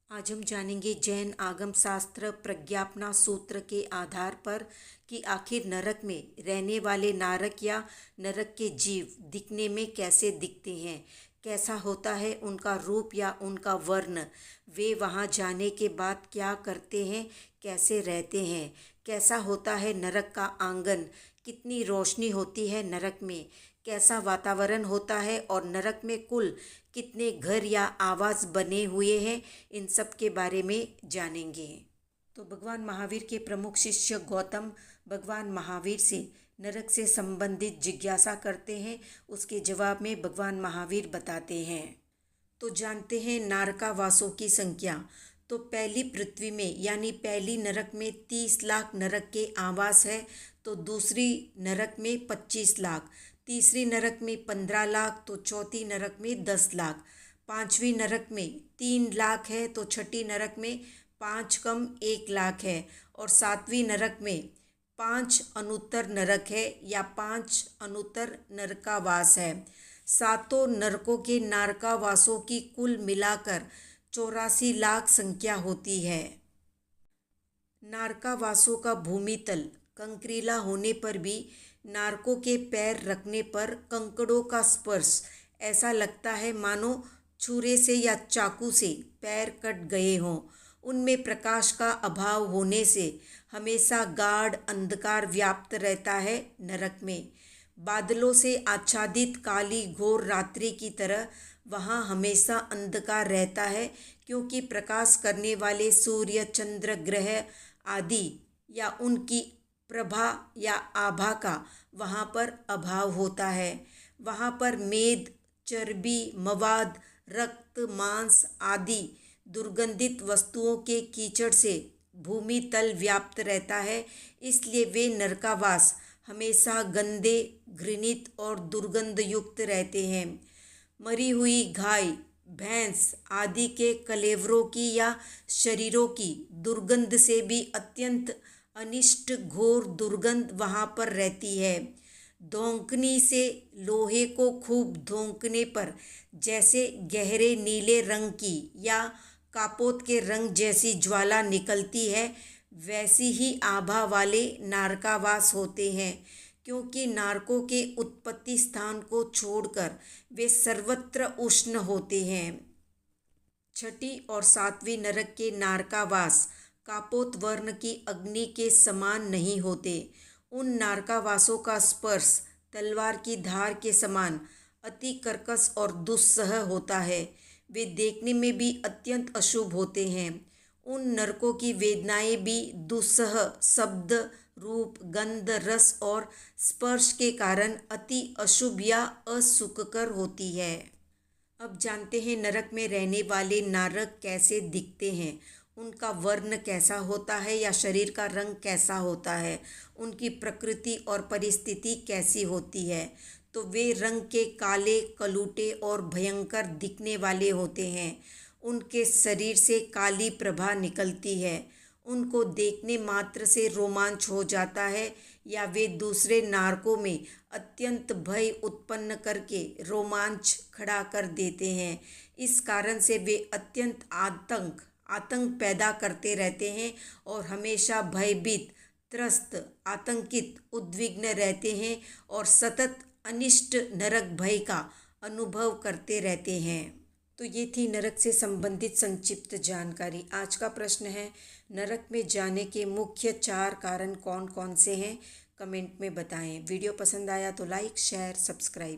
आज हम जानेंगे जैन आगम शास्त्र प्रज्ञापना सूत्र के आधार पर कि आखिर नरक में रहने वाले नारक या नरक के जीव दिखने में कैसे दिखते हैं, कैसा होता है उनका रूप या उनका वर्ण, वे वहां जाने के बाद क्या करते हैं, कैसे रहते हैं, कैसा होता है नरक का आंगन, कितनी रोशनी होती है नरक में, कैसा वातावरण होता है और नरक में कुल कितने घर या आवास बने हुए हैं, इन सब के बारे में जानेंगे। तो भगवान महावीर के प्रमुख शिष्य गौतम भगवान महावीर से नरक से संबंधित जिज्ञासा करते हैं। उसके जवाब में भगवान महावीर बताते हैं। तो जानते हैं नारकावासों की संख्या। तो पहली पृथ्वी में यानी पहली नरक में 30 लाख नरक के आवास है। तो दूसरी नरक में 25 लाख, तीसरी नरक में 15 लाख, तो चौथी नरक में 10 लाख, पांचवी नरक में 3 लाख है, तो छठी नरक में 5 कम 1 लाख है, और सातवीं नरक में 5 अनुत्तर नरक है या 5 अनुत्तर नरकावास है। सातों नरकों के नारकावासों की कुल मिलाकर 84 लाख संख्या होती है। नारकावासों का भूमितल कंकरीला होने पर भी नारकों के पैर रखने पर कंकड़ों का स्पर्श ऐसा लगता है मानो छुरे से या चाकू से पैर कट गए हों। उनमें प्रकाश का अभाव होने से हमेशा गाढ़ अंधकार व्याप्त रहता है नरक में। बादलों से आच्छादित काली घोर रात्रि की तरह वहाँ हमेशा अंधकार रहता है, क्योंकि प्रकाश करने वाले सूर्य, चंद्र, ग्रह आदि या उनकी प्रभा या आभा का वहाँ पर अभाव होता है। वहाँ पर मेद, चर्बी, मवाद, रक्त, मांस आदि दुर्गंधित वस्तुओं के कीचड़ से भूमि तल व्याप्त रहता है। इसलिए वे नरकावास हमेशा गंदे, घृणित और दुर्गंध युक्त रहते हैं। मरी हुई गाय, भैंस आदि के कलेवरों की या शरीरों की दुर्गंध से भी अत्यंत अनिष्ट घोर दुर्गंध वहाँ पर रहती है। धोंकनी से लोहे को खूब धोंकने पर जैसे गहरे नीले रंग की या कापोत के रंग जैसी ज्वाला निकलती है, वैसी ही आभा वाले नारकावास होते हैं, क्योंकि नारकों के उत्पत्ति स्थान को छोड़कर वे सर्वत्र उष्ण होते हैं। छठी और सातवीं नरक के नारकावास कापोत वर्ण की अग्नि के समान नहीं होते। उन नारकावासों का स्पर्श तलवार की धार के समान अति कर्कश और दुस्सह होता है। वे देखने में भी अत्यंत अशुभ होते हैं। उन नरकों की वेदनाएं भी दुस्सह शब्द, रूप, गंध, रस और स्पर्श के कारण अति अशुभ या असुखकर होती है। अब जानते हैं नरक में रहने वाले नारक कैसे दिखते हैं, उनका वर्ण कैसा होता है या शरीर का रंग कैसा होता है, उनकी प्रकृति और परिस्थिति कैसी होती है। तो वे रंग के काले, कलूटे और भयंकर दिखने वाले होते हैं। उनके शरीर से काली प्रभा निकलती है। उनको देखने मात्र से रोमांच हो जाता है या वे दूसरे नारकों में अत्यंत भय उत्पन्न करके रोमांच खड़ा कर देते हैं। इस कारण से वे अत्यंत आतंक पैदा करते रहते हैं और हमेशा भयभीत, त्रस्त, आतंकित, उद्विग्न रहते हैं और सतत अनिष्ट नरक भय का अनुभव करते रहते हैं। तो ये थी नरक से संबंधित संक्षिप्त जानकारी। आज का प्रश्न है, नरक में जाने के मुख्य 4 कारण कौन कौन से हैं? कमेंट में बताएं। वीडियो पसंद आया तो लाइक, शेयर, सब्सक्राइब।